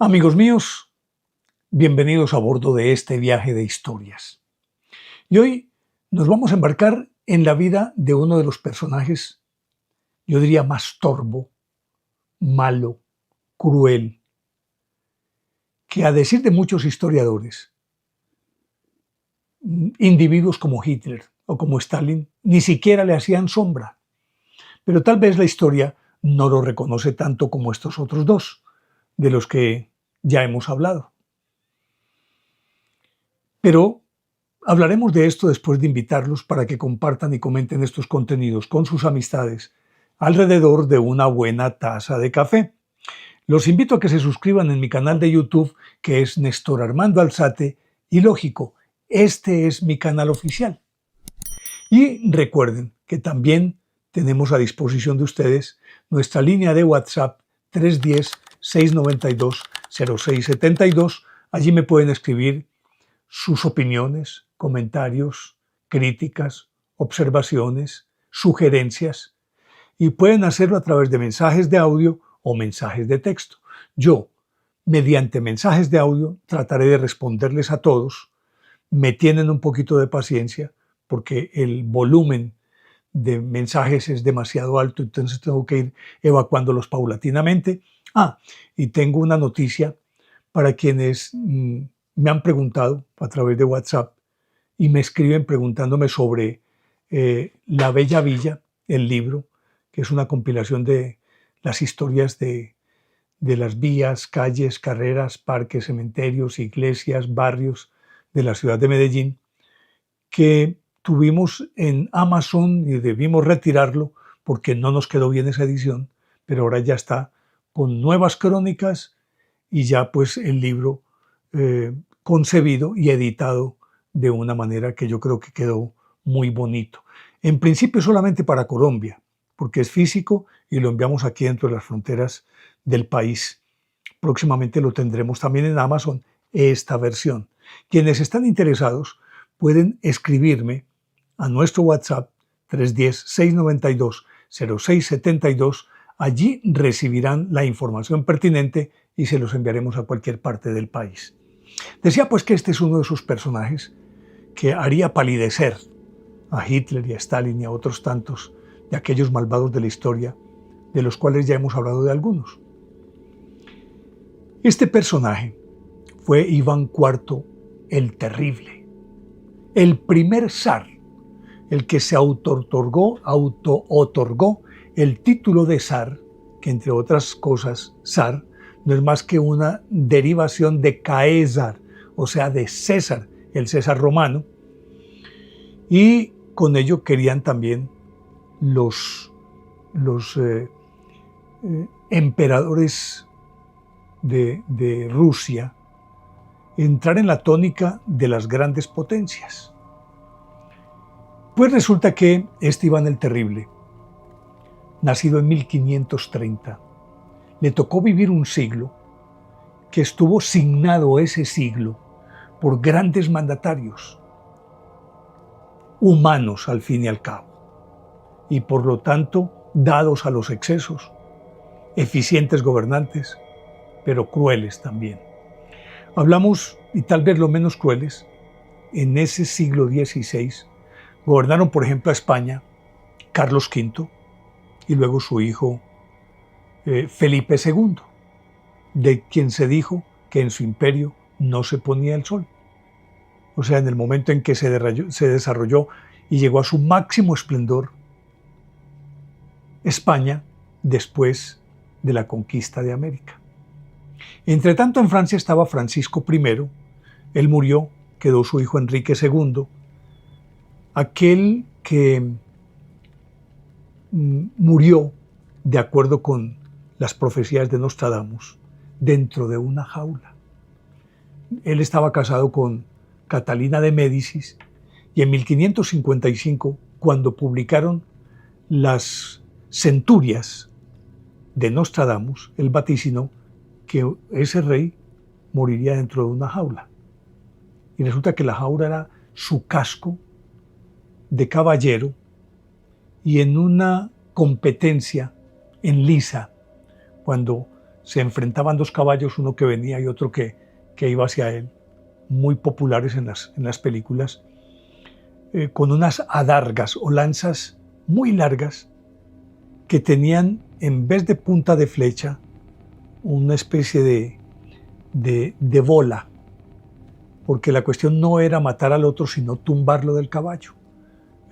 Amigos míos, bienvenidos a bordo de este viaje de historias. Y hoy nos vamos a embarcar en la vida de uno de los personajes, yo diría más torvo, malo, cruel, que a decir de muchos historiadores, individuos como Hitler o como Stalin ni siquiera le hacían sombra. Pero tal vez la historia no lo reconoce tanto como estos otros dos, de los que ya hemos hablado. Pero hablaremos de esto después de invitarlos para que compartan y comenten estos contenidos con sus amistades alrededor de una buena taza de café. Los invito a que se suscriban en mi canal de YouTube, que es Néstor Armando Alzate, y lógico, este es mi canal oficial. Y recuerden que también tenemos a disposición de ustedes nuestra línea de WhatsApp 310-692-0672. Allí me pueden escribir sus opiniones, comentarios, críticas, observaciones, sugerencias, y pueden hacerlo a través de mensajes de audio o mensajes de texto. Yo, mediante mensajes de audio, trataré de responderles a todos. Me tienen un poquito de paciencia porque el volumen de mensajes es demasiado alto, entonces tengo que ir evacuándolos paulatinamente. Y tengo una noticia para quienes me han preguntado a través de WhatsApp y me escriben preguntándome sobre La Bella Villa, el libro, que es una compilación de las historias de las vías, calles, carreras, parques, cementerios, iglesias, barrios de la ciudad de Medellín, que tuvimos en Amazon y debimos retirarlo porque no nos quedó bien esa edición, pero ahora ya está con nuevas crónicas y ya pues el libro concebido y editado de una manera que yo creo que quedó muy bonito. En principio solamente para Colombia, porque es físico y lo enviamos aquí dentro de las fronteras del país. Próximamente lo tendremos también en Amazon, esta versión. Quienes están interesados pueden escribirme a nuestro WhatsApp 310-692-0672. Allí recibirán la información pertinente y se los enviaremos a cualquier parte del país. Decía pues que este es uno de esos personajes que haría palidecer a Hitler y a Stalin y a otros tantos de aquellos malvados de la historia, de los cuales ya hemos hablado de algunos. Este personaje fue Iván IV el Terrible, el primer zar, el que se auto-otorgó el título de zar, que entre otras cosas, zar no es más que una derivación de Caesar, o sea, de César, el César romano, y con ello querían también los emperadores de Rusia entrar en la tónica de las grandes potencias. Pues resulta que este Iván el Terrible, nacido en 1530, le tocó vivir un siglo que estuvo signado ese siglo por grandes mandatarios, humanos al fin y al cabo, y por lo tanto dados a los excesos, eficientes gobernantes, pero crueles también. Hablamos, y tal vez lo menos crueles, en ese siglo XVI, gobernaron por ejemplo a España Carlos V y luego su hijo Felipe II, de quien se dijo que en su imperio no se ponía el sol. O sea, en el momento en que se desarrolló y llegó a su máximo esplendor España después de la conquista de América. Entre tanto, en Francia estaba Francisco I, él murió, quedó su hijo Enrique II, aquel que murió, de acuerdo con las profecías de Nostradamus, dentro de una jaula. Él estaba casado con Catalina de Médicis y en 1555, cuando publicaron las centurias de Nostradamus, él vaticinó que ese rey moriría dentro de una jaula. Y resulta que la jaula era su casco de caballero y en una competencia en liza, cuando se enfrentaban dos caballos, uno que venía y otro que iba hacia él, muy populares en las películas, con unas adargas o lanzas muy largas que tenían, en vez de punta de flecha, una especie de bola, porque la cuestión no era matar al otro, sino tumbarlo del caballo.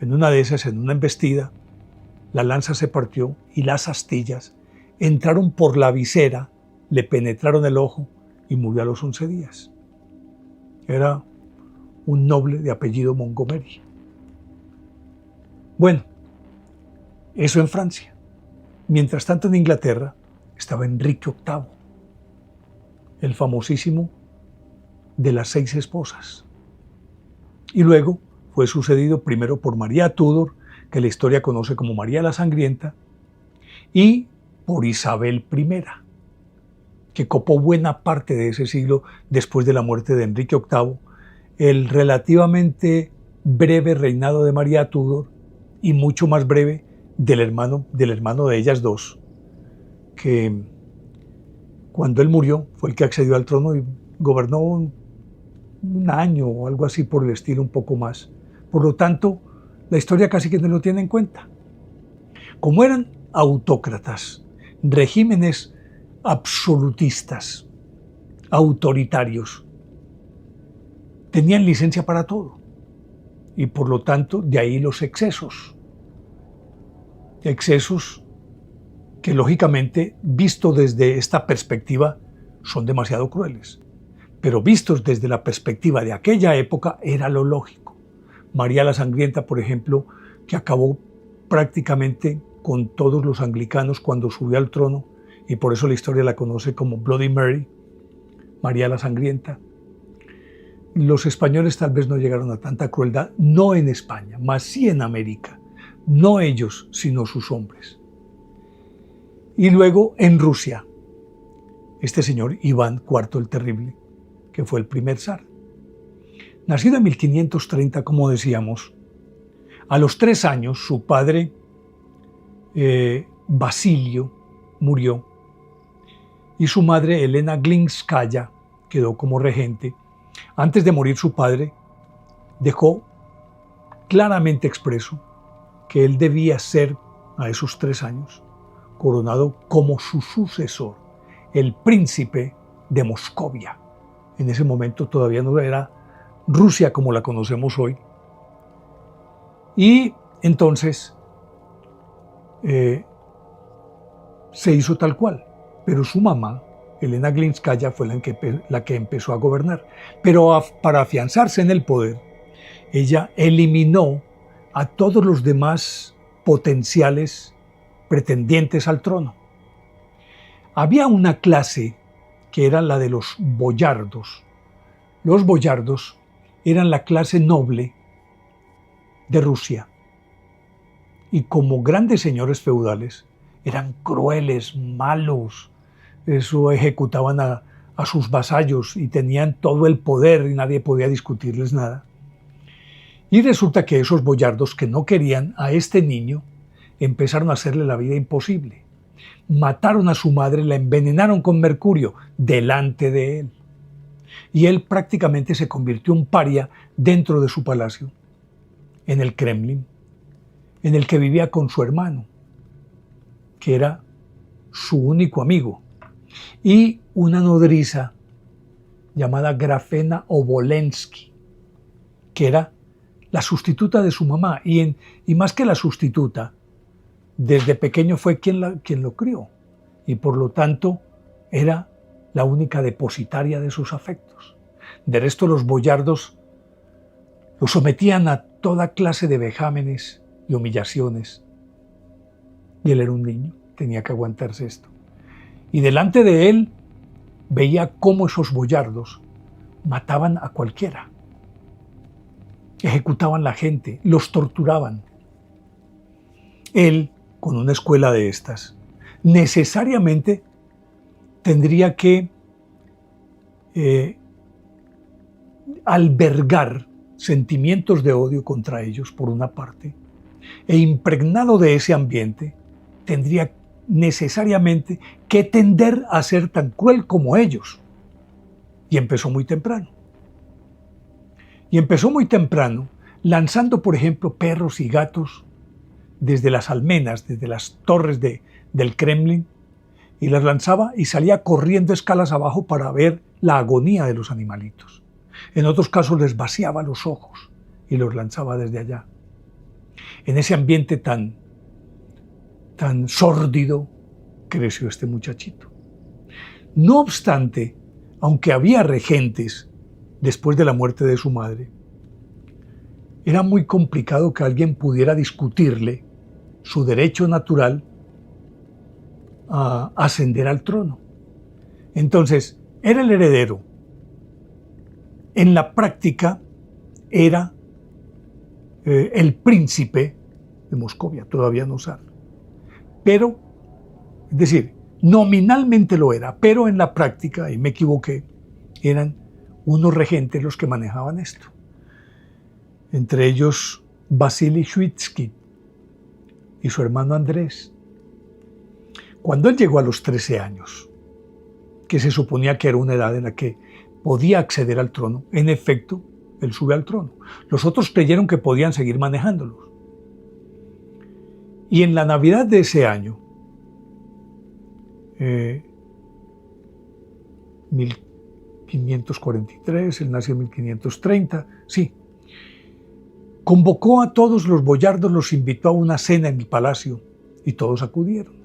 En una de esas, en una embestida, la lanza se partió y las astillas entraron por la visera, le penetraron el ojo y murió a los 11 días. Era un noble de apellido Montgomery. Bueno, eso en Francia. Mientras tanto, en Inglaterra estaba Enrique VIII, el famosísimo de las 6 esposas. Y luego fue sucedido primero por María Tudor, que la historia conoce como María la Sangrienta, y por Isabel I, que copó buena parte de ese siglo después de la muerte de Enrique VIII, el relativamente breve reinado de María Tudor y mucho más breve del hermano de ellas dos, que cuando él murió fue el que accedió al trono y gobernó un año o algo así por el estilo, un poco más. Por lo tanto, la historia casi que no lo tiene en cuenta. Como eran autócratas, regímenes absolutistas, autoritarios, tenían licencia para todo. Y por lo tanto, de ahí los excesos. Excesos que lógicamente, visto desde esta perspectiva, son demasiado crueles. Pero vistos desde la perspectiva de aquella época, era lo lógico. María la Sangrienta, por ejemplo, que acabó prácticamente con todos los anglicanos cuando subió al trono, y por eso la historia la conoce como Bloody Mary, María la Sangrienta. Los españoles tal vez no llegaron a tanta crueldad, no en España, mas sí en América. No ellos, sino sus hombres. Y luego en Rusia, este señor Iván IV el Terrible, que fue el primer zar. Nacido en 1530, como decíamos, a los 3 años su padre, Basilio, murió y su madre, Elena Glinskaya, quedó como regente. Antes de morir su padre, dejó claramente expreso que él debía ser, a esos 3 años, coronado como su sucesor, el príncipe de Moscovia. En ese momento todavía no era Rusia como la conocemos hoy. Y entonces se hizo tal cual. Pero su mamá, Elena Glinskaya, fue la que empezó a gobernar. Pero para afianzarse en el poder, ella eliminó a todos los demás potenciales pretendientes al trono. Había una clase que era la de los boyardos. Los boyardos eran la clase noble de Rusia y como grandes señores feudales eran crueles, malos, eso ejecutaban a sus vasallos y tenían todo el poder y nadie podía discutirles nada. Y resulta que esos boyardos que no querían a este niño empezaron a hacerle la vida imposible. Mataron a su madre, la envenenaron con mercurio delante de él. Y él prácticamente se convirtió en un paria dentro de su palacio, en el Kremlin, en el que vivía con su hermano, que era su único amigo, y una nodriza llamada Grafena Obolensky, que era la sustituta de su mamá, y más que la sustituta, desde pequeño fue quien lo crió, y por lo tanto era la única depositaria de sus afectos. De resto, los boyardos lo sometían a toda clase de vejámenes y humillaciones. Y él era un niño, tenía que aguantarse esto. Y delante de él veía cómo esos boyardos mataban a cualquiera. Ejecutaban la gente, los torturaban. Él, con una escuela de estas, necesariamente tendría que albergar sentimientos de odio contra ellos, por una parte, e impregnado de ese ambiente, tendría necesariamente que tender a ser tan cruel como ellos. Y empezó muy temprano. Lanzando, por ejemplo, perros y gatos desde las almenas, desde las torres del Kremlin, y las lanzaba y salía corriendo escalas abajo para ver la agonía de los animalitos. En otros casos les vaciaba los ojos y los lanzaba desde allá. En ese ambiente tan sórdido creció este muchachito. No obstante, aunque había regentes después de la muerte de su madre, era muy complicado que alguien pudiera discutirle su derecho natural a ascender al trono. Entonces, era el heredero. En la práctica, era el príncipe de Moscovia, todavía no zar. Pero, es decir, nominalmente lo era, pero en la práctica, y me equivoqué, eran unos regentes los que manejaban esto. Entre ellos, Vasily Shuisky y su hermano Andrés. Cuando él llegó a los 13 años, que se suponía que era una edad en la que podía acceder al trono, en efecto, él sube al trono. Los otros creyeron que podían seguir manejándolos. Y en la Navidad de ese año, 1543, él nació en 1530, sí, convocó a todos los boyardos, los invitó a una cena en el palacio y todos acudieron.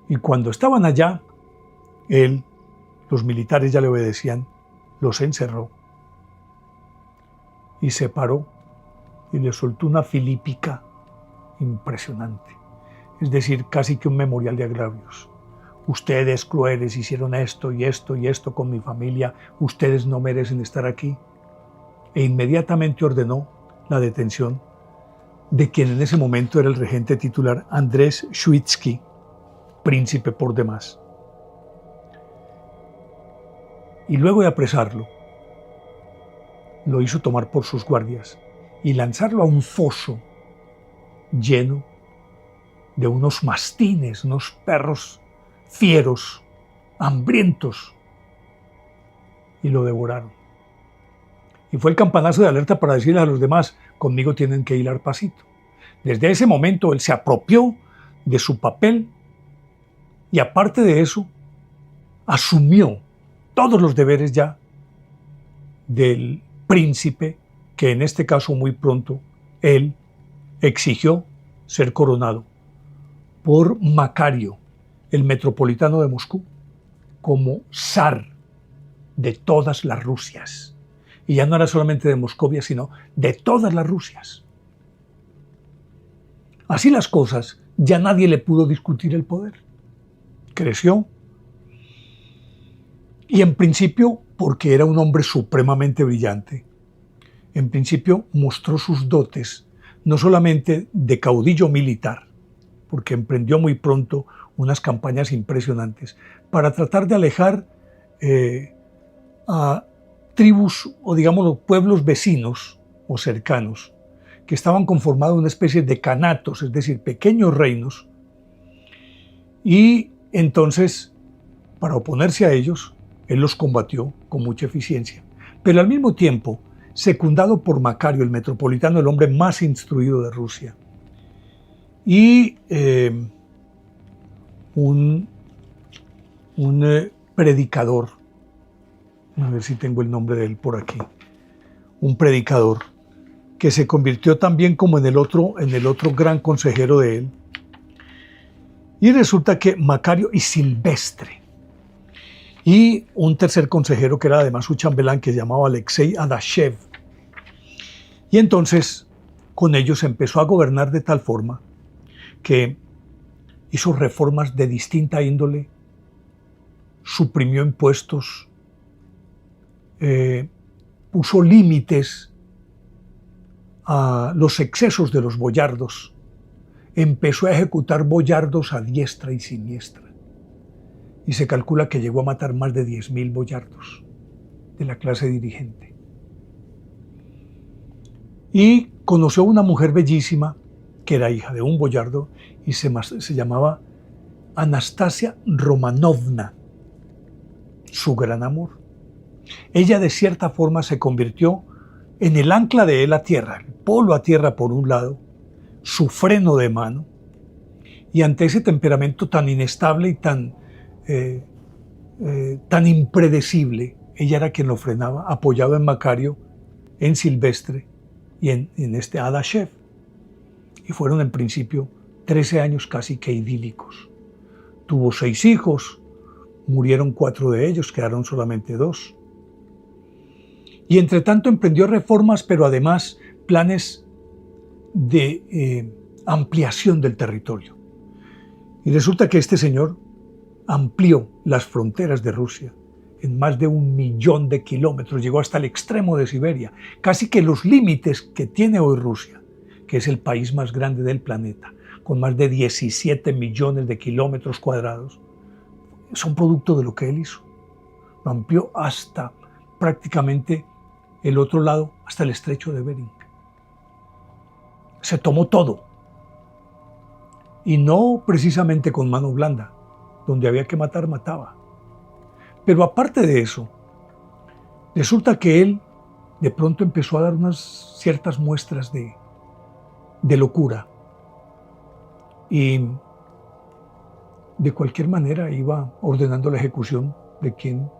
Y cuando estaban allá, él, los militares ya le obedecían, los encerró y se paró y le soltó una filípica impresionante. Es decir, casi que un memorial de agravios. Ustedes crueles hicieron esto y esto y esto con mi familia, ustedes no merecen estar aquí. E inmediatamente ordenó la detención de quien en ese momento era el regente titular, Andrés Shuisky, príncipe por demás. Y luego de apresarlo, lo hizo tomar por sus guardias y lanzarlo a un foso lleno de unos mastines, unos perros fieros, hambrientos, y lo devoraron. Y fue el campanazo de alerta para decirles a los demás, conmigo tienen que hilar pasito. Desde ese momento él se apropió de su papel y aparte de eso, asumió todos los deberes ya del príncipe, que en este caso muy pronto él exigió ser coronado por Macario, el metropolitano de Moscú, como zar de todas las Rusias. Y ya no era solamente de Moscovia, sino de todas las Rusias. Así las cosas, ya nadie le pudo discutir el poder. Creció. Y en principio, porque era un hombre supremamente brillante, en principio mostró sus dotes, no solamente de caudillo militar, porque emprendió muy pronto unas campañas impresionantes para tratar de alejar a tribus o digamos pueblos vecinos o cercanos que estaban conformados en una especie de canatos, es decir, pequeños reinos, y entonces para oponerse a ellos él los combatió con mucha eficiencia, pero al mismo tiempo secundado por Macario, el metropolitano, el hombre más instruido de Rusia, y un predicador, a ver si tengo el nombre de él por aquí, un predicador que se convirtió también como en el otro gran consejero de él. Y resulta que Macario y Silvestre, y un tercer consejero que era además su chambelán, que se llamaba Alexei Adashev. Y entonces con ellos empezó a gobernar de tal forma que hizo reformas de distinta índole, suprimió impuestos, puso límites a los excesos de los boyardos, empezó a ejecutar boyardos a diestra y siniestra. Y se calcula que llegó a matar más de 10.000 boyardos de la clase dirigente. Y conoció a una mujer bellísima que era hija de un boyardo y se llamaba Anastasia Romanovna, su gran amor. Ella de cierta forma se convirtió en el ancla de él a tierra, el polo a tierra por un lado, su freno de mano, y ante ese temperamento tan inestable y tan impredecible, ella era quien lo frenaba, apoyado en Macario, en Silvestre y en este Adashev. Y fueron en principio 13 años casi que idílicos. Tuvo 6 hijos, murieron 4 de ellos, quedaron solamente 2. Y entre tanto emprendió reformas, pero además planes de ampliación del territorio. Y resulta que este señor amplió las fronteras de Rusia en más de 1 millón de kilómetros, llegó hasta el extremo de Siberia, casi que los límites que tiene hoy Rusia, que es el país más grande del planeta, con más de 17 millones de kilómetros cuadrados, son producto de lo que él hizo. Lo amplió hasta prácticamente el otro lado, hasta el estrecho de Bering. Se tomó todo. Y no precisamente con mano blanda. Donde había que matar, mataba. Pero aparte de eso, resulta que él de pronto empezó a dar unas ciertas muestras de locura. Y de cualquier manera iba ordenando la ejecución de quien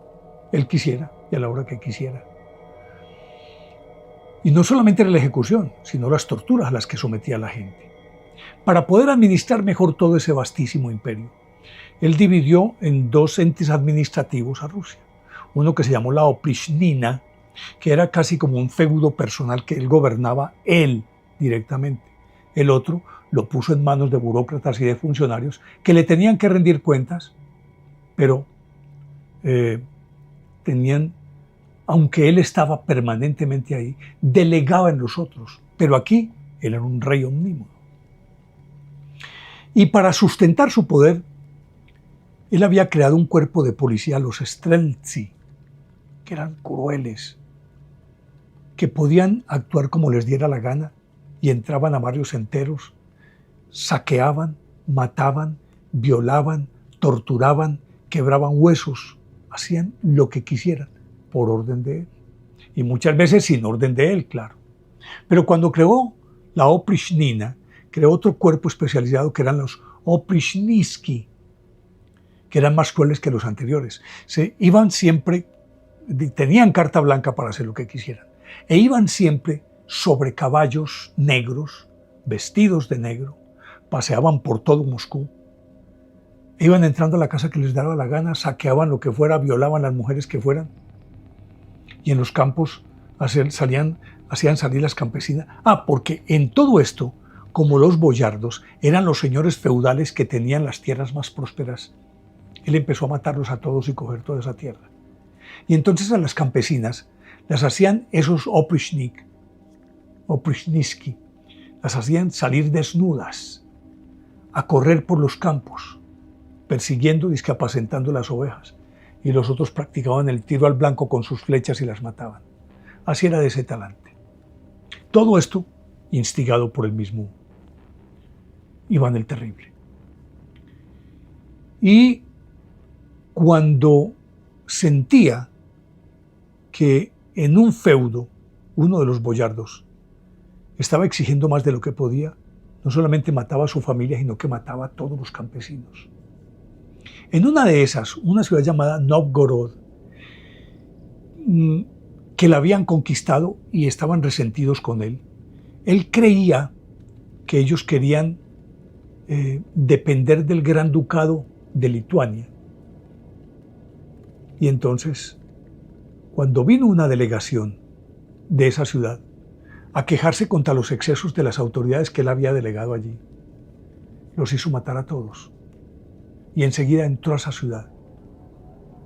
él quisiera y a la hora que quisiera. Y no solamente era la ejecución, sino las torturas a las que sometía a la gente. Para poder administrar mejor todo ese vastísimo imperio, él dividió en 2 entes administrativos a Rusia. Uno que se llamó la Oprichnina, que era casi como un feudo personal que él gobernaba él directamente. El otro lo puso en manos de burócratas y de funcionarios que le tenían que rendir cuentas, pero aunque él estaba permanentemente ahí, delegaba en los otros. Pero aquí él era un rey omnímodo. Y para sustentar su poder, él había creado un cuerpo de policía, los Streltsy, que eran crueles, que podían actuar como les diera la gana y entraban a barrios enteros, saqueaban, mataban, violaban, torturaban, quebraban huesos, hacían lo que quisieran por orden de él. Y muchas veces sin orden de él, claro. Pero cuando creó la Oprichnina, creó otro cuerpo especializado que eran los Oprichnitsky, que eran más crueles que los anteriores. Iban siempre, tenían carta blanca para hacer lo que quisieran, e iban siempre sobre caballos negros, vestidos de negro, paseaban por todo Moscú, iban entrando a la casa que les daba la gana, saqueaban lo que fuera, violaban a las mujeres que fueran, y en los campos hacían salir las campesinas. Porque en todo esto, como los boyardos eran los señores feudales que tenían las tierras más prósperas, él empezó a matarlos a todos y coger toda esa tierra. Y entonces a las campesinas las hacían esos Oprichnitsky, las hacían salir desnudas, a correr por los campos, persiguiendo, apacentando las ovejas. Y los otros practicaban el tiro al blanco con sus flechas y las mataban. Así era de ese talante. Todo esto instigado por el mismo Iván el Terrible. Y cuando sentía que en un feudo uno de los boyardos estaba exigiendo más de lo que podía, no solamente mataba a su familia, sino que mataba a todos los campesinos. En una de esas, una ciudad llamada Novgorod, que la habían conquistado y estaban resentidos con él, él creía que ellos querían depender del Gran Ducado de Lituania. Y entonces, cuando vino una delegación de esa ciudad a quejarse contra los excesos de las autoridades que él había delegado allí, los hizo matar a todos. Y enseguida entró a esa ciudad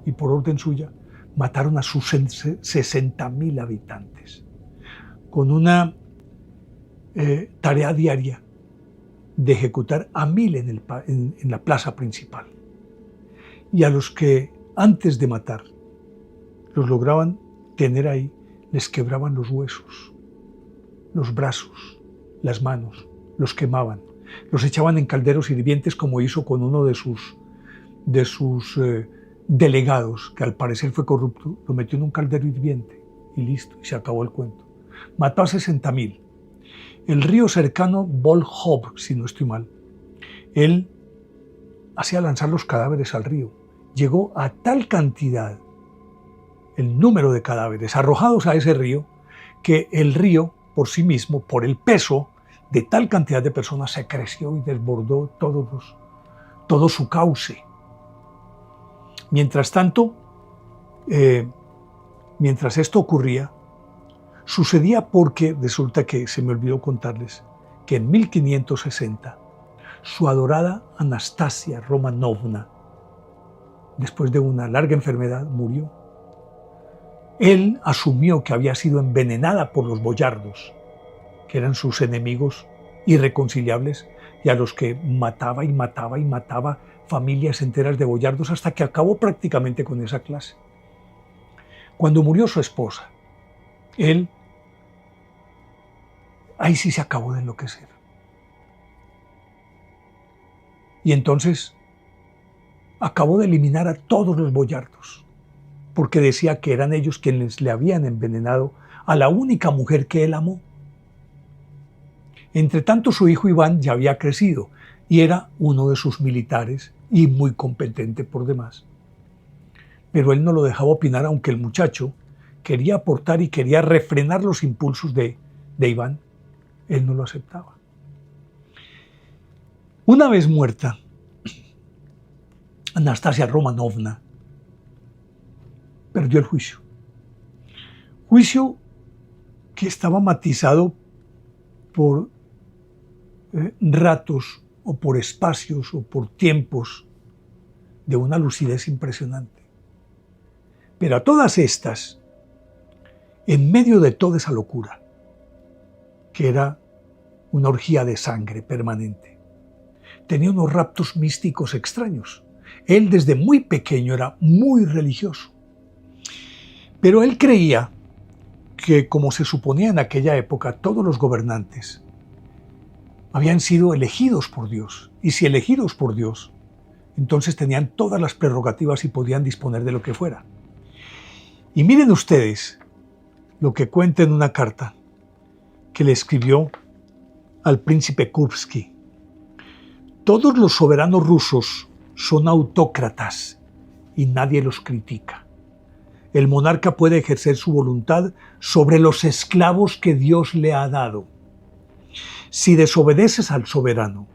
y por orden suya mataron a sus 60.000 habitantes con una tarea diaria de ejecutar a 1.000 en la plaza principal. Y a los que antes de matar los lograban tener ahí, les quebraban los huesos, los brazos, las manos, los quemaban, los echaban en calderos hirvientes, como hizo con uno de sus delegados, que al parecer fue corrupto. Lo metió en un caldero hirviente y listo, y se acabó el cuento. Mató a 60.000. El río cercano, Volkhov, si no estoy mal, él hacía lanzar los cadáveres al río. Llegó a tal cantidad el número de cadáveres arrojados a ese río, que el río por sí mismo, por el peso de tal cantidad de personas, se creció y desbordó todo su cauce. Mientras tanto, mientras esto ocurría, sucedía porque resulta que se me olvidó contarles que en 1560 su adorada Anastasia Romanovna, después de una larga enfermedad, murió. Él asumió que había sido envenenada por los boyardos, que eran sus enemigos irreconciliables y a los que mataba y mataba y mataba familias enteras de boyardos, hasta que acabó prácticamente con esa clase. Cuando murió su esposa, él, ahí sí se acabó de enloquecer. Y entonces acabó de eliminar a todos los boyardos, porque decía que eran ellos quienes le habían envenenado a la única mujer que él amó. Entre tanto, su hijo Iván ya había crecido y era uno de sus militares y muy competente por demás. Pero él no lo dejaba opinar, aunque el muchacho quería aportar y quería refrenar los impulsos de Iván. Él no lo aceptaba. Una vez muerta, Anastasia Romanovna perdió el juicio. Juicio que estaba matizado por ratos o por espacios o por tiempos de una lucidez impresionante. Pero a todas estas, en medio de toda esa locura, que era una orgía de sangre permanente, tenía unos raptos místicos extraños. Él desde muy pequeño era muy religioso, pero él creía que, como se suponía en aquella época, todos los gobernantes habían sido elegidos por Dios, y si elegidos por Dios, entonces tenían todas las prerrogativas y podían disponer de lo que fuera. Y miren ustedes lo que cuenta en una carta que le escribió al príncipe Kurbsky. Todos los soberanos rusos son autócratas y nadie los critica. El monarca puede ejercer su voluntad sobre los esclavos que Dios le ha dado. Si desobedeces al soberano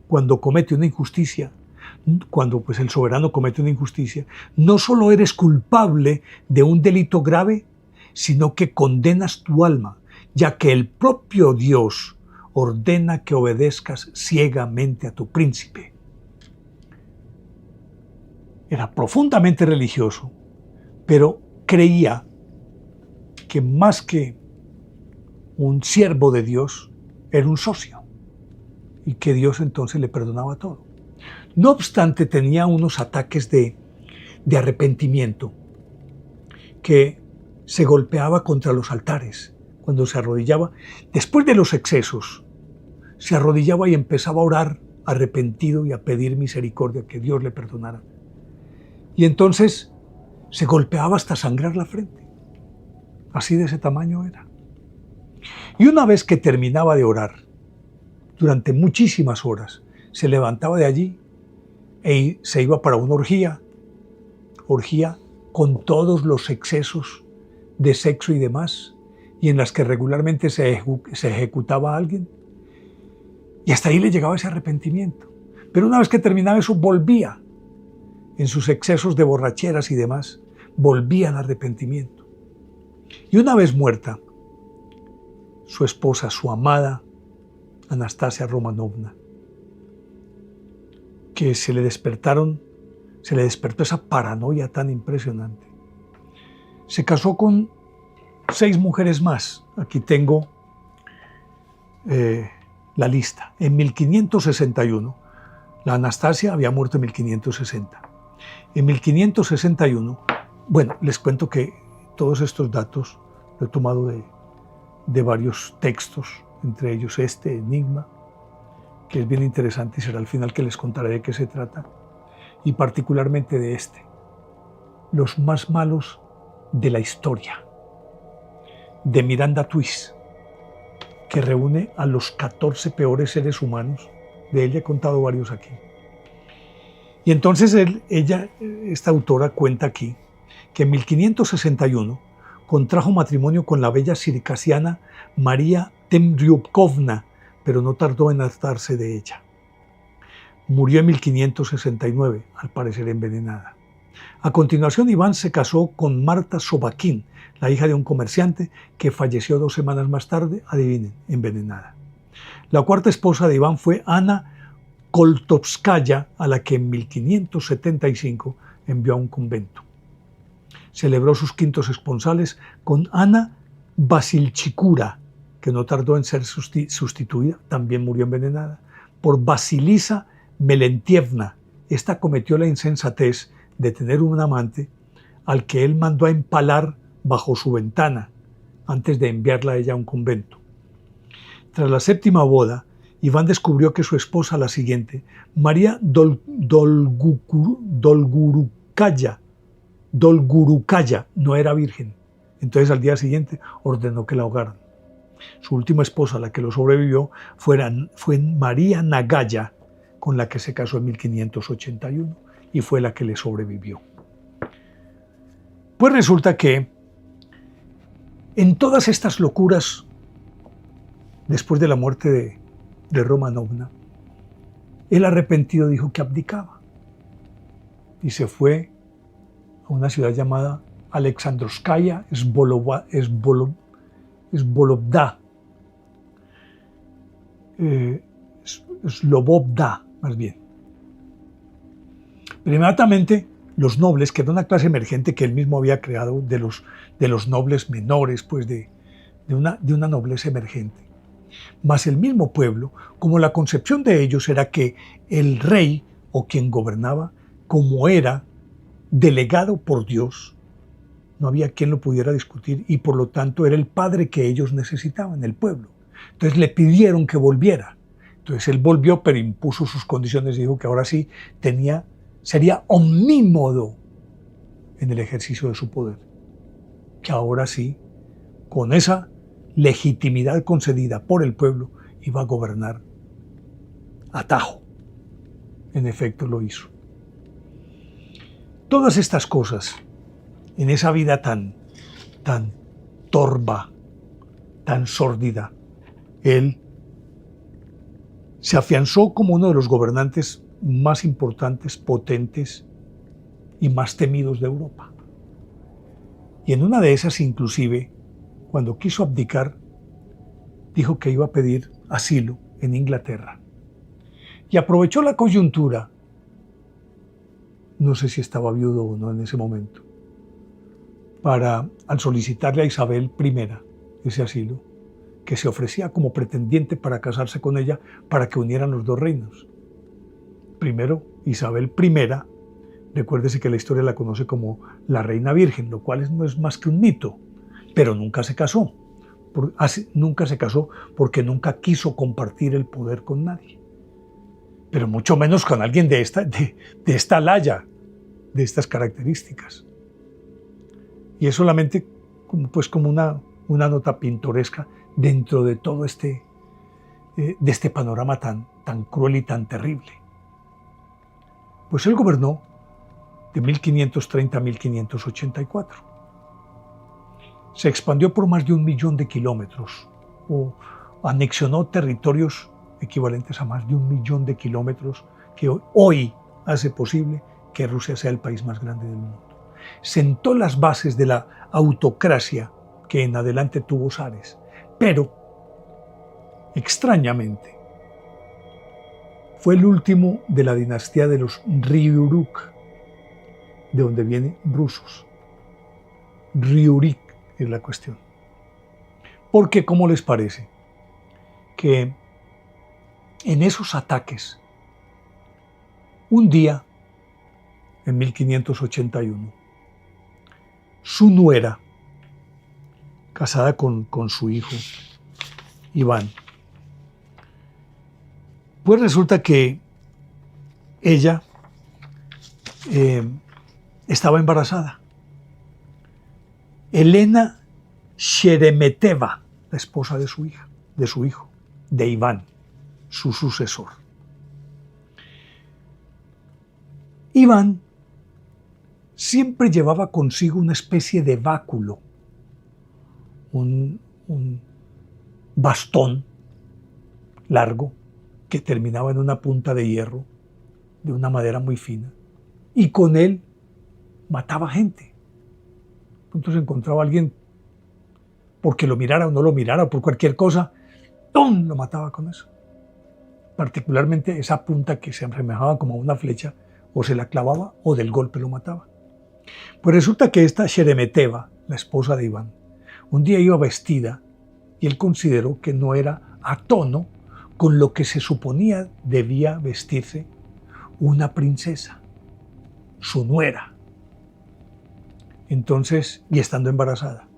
cuando comete una injusticia, cuando el soberano comete una injusticia, no solo eres culpable de un delito grave, sino que condenas tu alma, ya que el propio Dios ordena que obedezcas ciegamente a tu príncipe. Era profundamente religioso, pero creía que más que un siervo de Dios, era un socio, y que Dios entonces le perdonaba todo. No obstante, tenía unos ataques de arrepentimiento, que se golpeaba contra los altares cuando se arrodillaba. Después de los excesos, se arrodillaba y empezaba a orar arrepentido y a pedir misericordia, que Dios le perdonara. Y entonces se golpeaba hasta sangrar la frente. Así de ese tamaño era. Y una vez que terminaba de orar, durante muchísimas horas, se levantaba de allí y se iba para una orgía con todos los excesos de sexo y demás, y en las que regularmente se ejecutaba a alguien. Y hasta ahí le llegaba ese arrepentimiento. Pero una vez que terminaba eso, volvía en sus excesos de borracheras y demás, volvía al arrepentimiento. Y una vez muerta, su esposa, su amada Anastasia Romanovna, que se le despertó esa paranoia tan impresionante. Se casó con 6 mujeres más. Aquí tengo la lista. En 1561, la Anastasia había muerto en 1560. En 1561, bueno, les cuento que todos estos datos los he tomado de varios textos entre ellos este enigma, que es bien interesante y será al final que les contaré de qué se trata, y particularmente de este, los más malos de la historia, de Miranda Twist, que reúne a los 14 peores seres humanos. De ella he contado varios aquí. Y entonces esta autora cuenta aquí que en 1561 contrajo matrimonio con la bella circasiana María Temryukovna, pero no tardó en hartarse de ella. Murió en 1569, al parecer envenenada. A continuación, Iván se casó con Marta Sobaquín, la hija de un comerciante que falleció 2 semanas más tarde, adivinen, envenenada. La cuarta esposa de Iván fue Ana Koltovskaya, a la que en 1575 envió a un convento. Celebró sus quintos esponsales con Ana Vasilchikura, que no tardó en ser sustituida, también murió envenenada, por Vasilisa Melentievna. Esta cometió la insensatez de tener un amante al que él mandó a empalar bajo su ventana antes de enviarla a ella a un convento. Tras la 7ª boda, Iván descubrió que su esposa, la siguiente, María Dolgurukaya, no era virgen. Entonces al día siguiente ordenó que la ahogaran. Su última esposa, la que lo sobrevivió, fue María Nagaya, con la que se casó en 1581 y fue la que le sobrevivió. Pues resulta que en todas estas locuras, después de la muerte de Romanovna, el arrepentido dijo que abdicaba y se fue a una ciudad llamada Alexandrovskaya Slobodda, más bien. Pero inmediatamente los nobles, que era una clase emergente que él mismo había creado, de los nobles menores, pues de una nobleza emergente, más el mismo pueblo, como la concepción de ellos era que el rey o quien gobernaba, como era delegado por Dios, no había quien lo pudiera discutir y por lo tanto era el padre que ellos necesitaban, el pueblo. Entonces le pidieron que volviera. Entonces él volvió, pero impuso sus condiciones y dijo que ahora sí sería omnímodo en el ejercicio de su poder. Que ahora sí, con esa legitimidad concedida por el pueblo, iba a gobernar a tajo. En efecto lo hizo. Todas estas cosas, en esa vida tan torva, tan sórdida, él se afianzó como uno de los gobernantes más importantes, potentes y más temidos de Europa. Y en una de esas, inclusive, cuando quiso abdicar, dijo que iba a pedir asilo en Inglaterra. Y aprovechó la coyuntura, no sé si estaba viudo o no en ese momento, al solicitarle a Isabel I ese asilo, que se ofrecía como pretendiente para casarse con ella para que unieran los dos reinos. Primero, Isabel I, recuérdese que la historia la conoce como la Reina Virgen, lo cual no es más que un mito, pero nunca se casó. Nunca se casó porque nunca quiso compartir el poder con nadie. Pero mucho menos con alguien de esta laya, de estas características. Y es solamente como una nota pintoresca dentro de todo de este panorama tan cruel y tan terrible. Pues él gobernó de 1530 a 1584. Se expandió por más de 1 millón de kilómetros o anexionó territorios equivalentes a más de 1 millón de kilómetros que hoy hace posible que Rusia sea el país más grande del mundo. Sentó las bases de la autocracia que en adelante tuvo zares, pero extrañamente fue el último de la dinastía de los Ryuruk, de donde vienen rusos. Ryurik es la cuestión. Porque, ¿cómo les parece? Que en esos ataques, un día, en 1581, su nuera, casada con su hijo Iván, Pues resulta que ella estaba embarazada. Elena Sheremeteva, la esposa de su hija, de su hijo, de Iván, su sucesor. Iván siempre llevaba consigo una especie de báculo, un bastón largo que terminaba en una punta de hierro de una madera muy fina, y con él mataba gente. Entonces encontraba a alguien, porque lo mirara o no lo mirara, por cualquier cosa, ¡tum!, lo mataba con eso. Particularmente esa punta que se asemejaba como una flecha, o se la clavaba o del golpe lo mataba. Pues resulta que esta Sheremeteva, la esposa de Iván, un día iba vestida y él consideró que no era a tono con lo que se suponía debía vestirse una princesa, su nuera. Entonces, y estando embarazada,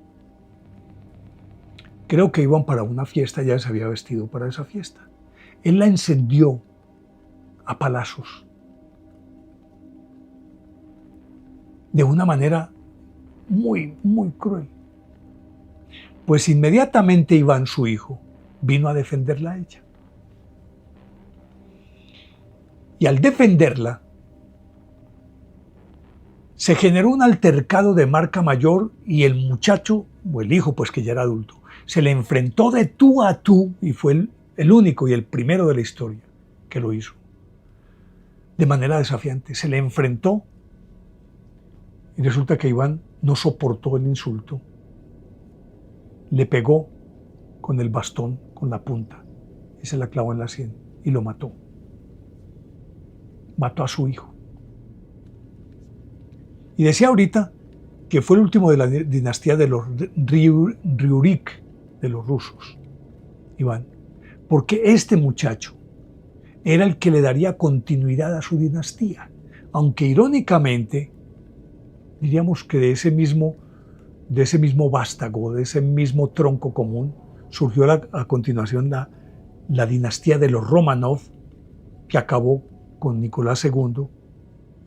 creo que iban para una fiesta, ya se había vestido para esa fiesta. Él la encendió a palazos, de una manera muy, muy cruel. Pues inmediatamente Iván, su hijo, vino a defenderla a ella. Y al defenderla, se generó un altercado de marca mayor y el muchacho, o el hijo, pues que ya era adulto, se le enfrentó de tú a tú y fue el único y el primero de la historia que lo hizo. De manera desafiante, se le enfrentó y resulta que Iván no soportó el insulto. Le pegó con el bastón, con la punta, y se la clavó en la sien y lo mató. Mató a su hijo. Y decía ahorita que fue el último de la dinastía de los Ryurik, de los rusos, Iván, porque este muchacho era el que le daría continuidad a su dinastía, aunque irónicamente, diríamos que de ese mismo vástago, de ese mismo tronco común, surgió a continuación la dinastía de los Romanov, que acabó con Nicolás II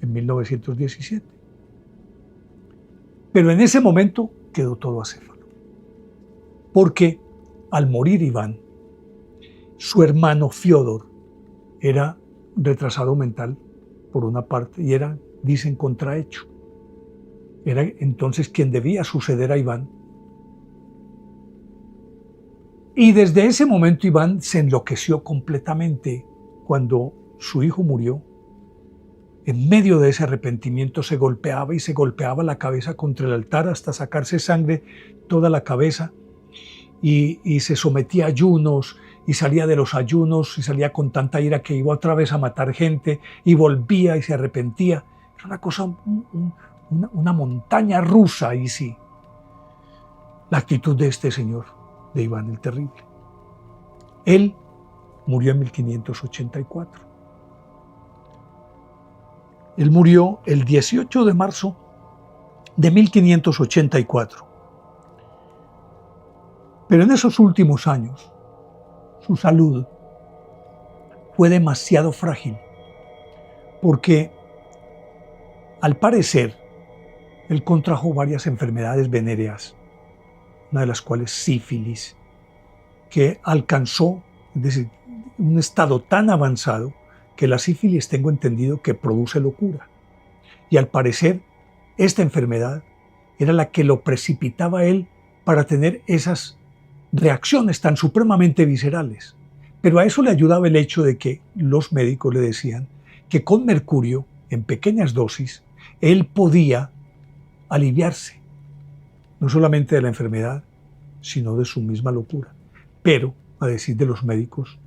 en 1917. Pero en ese momento quedó todo acéfalo, porque al morir Iván, su hermano Fiódor era retrasado mental por una parte y era, dicen, contrahecho. Era entonces quien debía suceder a Iván. Y desde ese momento Iván se enloqueció completamente cuando su hijo murió. En medio de ese arrepentimiento se golpeaba y se golpeaba la cabeza contra el altar hasta sacarse sangre toda la cabeza y se sometía a ayunos y salía de los ayunos y salía con tanta ira que iba otra vez a matar gente y volvía y se arrepentía. Era una cosa, una montaña rusa, y sí, la actitud de este señor, de Iván el Terrible. Él murió en 1584. Él murió el 18 de marzo de 1584. Pero en esos últimos años, su salud fue demasiado frágil, porque al parecer él contrajo varias enfermedades venéreas, una de las cuales sífilis, que alcanzó, es decir, un estado tan avanzado que la sífilis, tengo entendido, que produce locura. Y al parecer, esta enfermedad era la que lo precipitaba a él para tener esas reacciones tan supremamente viscerales. Pero a eso le ayudaba el hecho de que los médicos le decían que con mercurio, en pequeñas dosis, él podía aliviarse, no solamente de la enfermedad, sino de su misma locura. Pero, a decir de los médicos,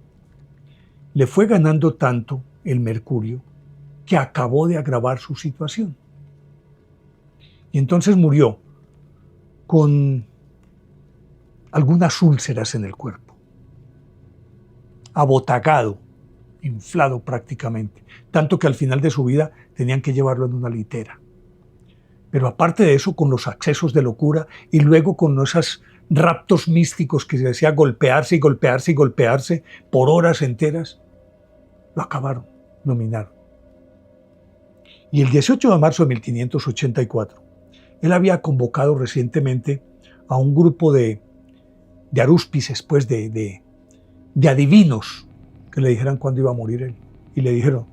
le fue ganando tanto el mercurio que acabó de agravar su situación. Y entonces murió con algunas úlceras en el cuerpo, abotagado, inflado prácticamente, tanto que al final de su vida tenían que llevarlo en una litera. Pero aparte de eso, con los accesos de locura y luego con esos raptos místicos que se decía golpearse y golpearse y golpearse por horas enteras, lo acabaron, nominaron. Y el 18 de marzo de 1584, él había convocado recientemente a un grupo de arúspices, pues de adivinos, que le dijeran cuándo iba a morir él. Y le dijeron,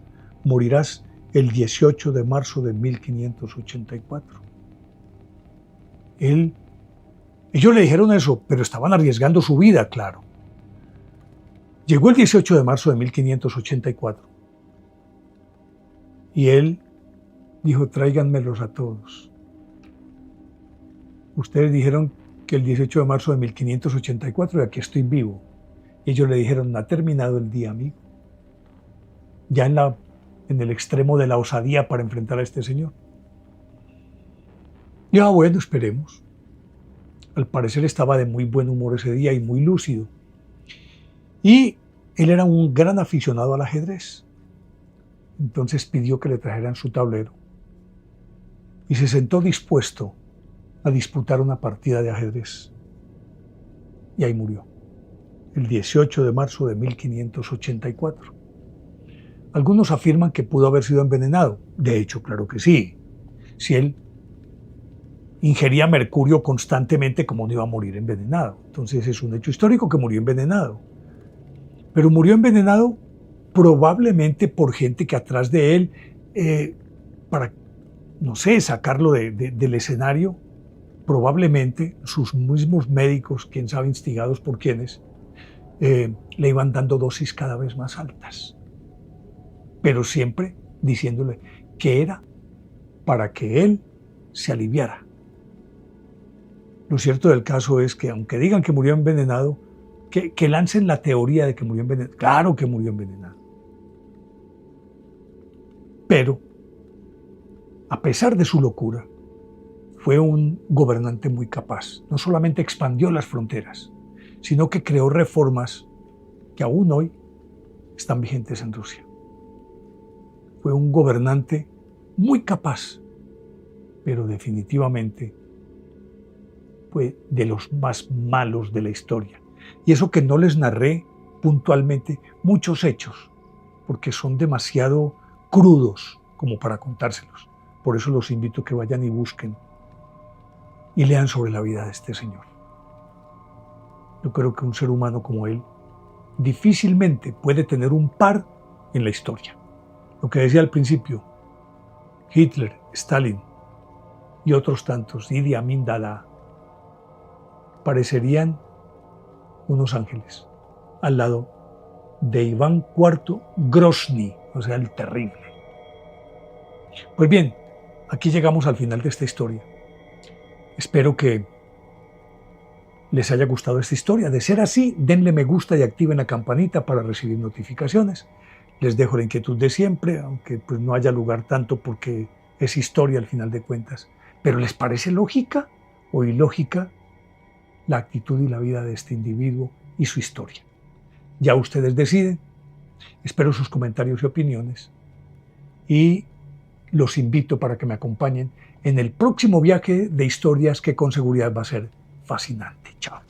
morirás el 18 de marzo de 1584. Ellos le dijeron eso, pero estaban arriesgando su vida, claro. Llegó el 18 de marzo de 1584 y él dijo, tráiganmelos a todos. Ustedes dijeron que el 18 de marzo de 1584 y aquí estoy vivo. Y ellos le dijeron, no ha terminado el día, amigo. Ya en el extremo de la osadía para enfrentar a este señor. Ya, bueno, esperemos. Al parecer estaba de muy buen humor ese día y muy lúcido. Y él era un gran aficionado al ajedrez. Entonces pidió que le trajeran su tablero. Y se sentó dispuesto a disputar una partida de ajedrez. Y ahí murió, el 18 de marzo de 1584. Algunos afirman que pudo haber sido envenenado. De hecho, claro que sí. Si él ingería mercurio constantemente, ¿cómo no iba a morir envenenado? Entonces es un hecho histórico que murió envenenado. Pero murió envenenado probablemente por gente que atrás de él, para, no sé, sacarlo del escenario, probablemente sus mismos médicos, quién sabe, instigados por quienes, le iban dando dosis cada vez más altas. Pero siempre diciéndole que era para que él se aliviara. Lo cierto del caso es que, aunque digan que murió envenenado, que lancen la teoría de que murió envenenado. Claro que murió envenenado. Pero, a pesar de su locura, fue un gobernante muy capaz. No solamente expandió las fronteras, sino que creó reformas que aún hoy están vigentes en Rusia. Fue un gobernante muy capaz, pero definitivamente fue de los más malos de la historia. Y eso que no les narré puntualmente muchos hechos, porque son demasiado crudos como para contárselos. Por eso los invito a que vayan y busquen y lean sobre la vida de este señor. Yo creo que un ser humano como él difícilmente puede tener un par en la historia. Lo que decía al principio, Hitler, Stalin y otros tantos, Idi Amin Dada, parecerían unos ángeles al lado de Iván IV Grozny, o sea, el terrible. Pues bien, aquí llegamos al final de esta historia. Espero que les haya gustado esta historia. De ser así, denle me gusta y activen la campanita para recibir notificaciones. Les dejo la inquietud de siempre, aunque pues no haya lugar tanto porque es historia al final de cuentas. Pero ¿les parece lógica o ilógica la actitud y la vida de este individuo y su historia? Ya ustedes deciden. Espero sus comentarios y opiniones. Y los invito para que me acompañen en el próximo viaje de historias que con seguridad va a ser fascinante. Chao.